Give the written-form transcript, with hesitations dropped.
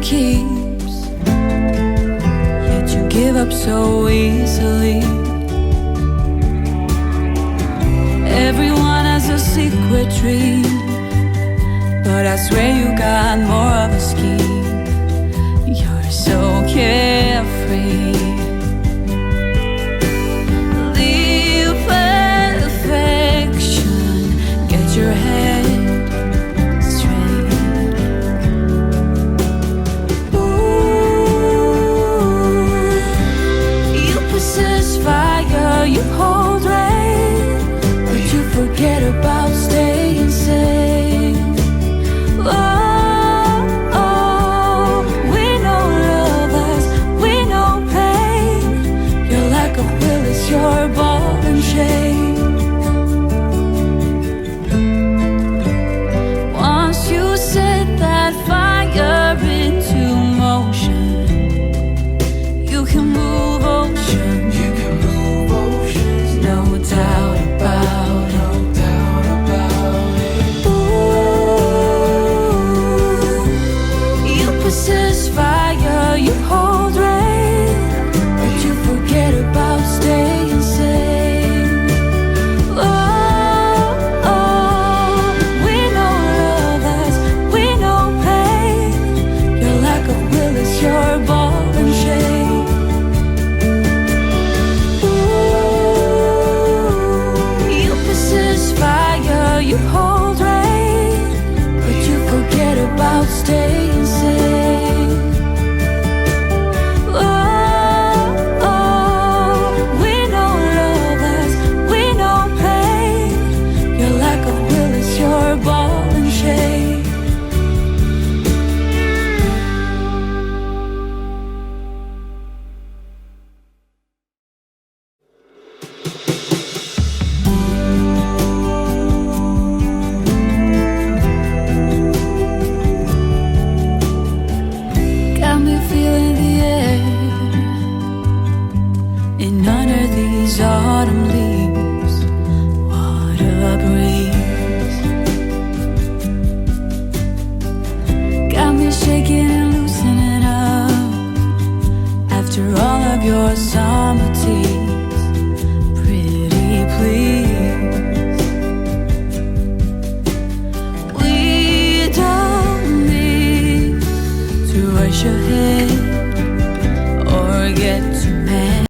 keeps, yet you give up so easily. Everyone has a secret dream, but I swear you got more of a scheme. You're so carefree. Leave perfection, get your head straight. Ooh, you possess fire, you hold rain, but you forget about staying sane. Your ball and chain. Once you set that fire into motion, you can move oceans. You can move oceans. No doubt about it. No doubt about it. Ooh, you possess fire, you hold rain, but you forget about staying. Your ball and chain. Ooh, you possess fire, you hold rain, but you forget about staying sane. We know lovers, we know pain. Your lack of will is your ball and chain. Autumn leaves, what a breeze. Got me shaking and loosening up after all of your summer tea.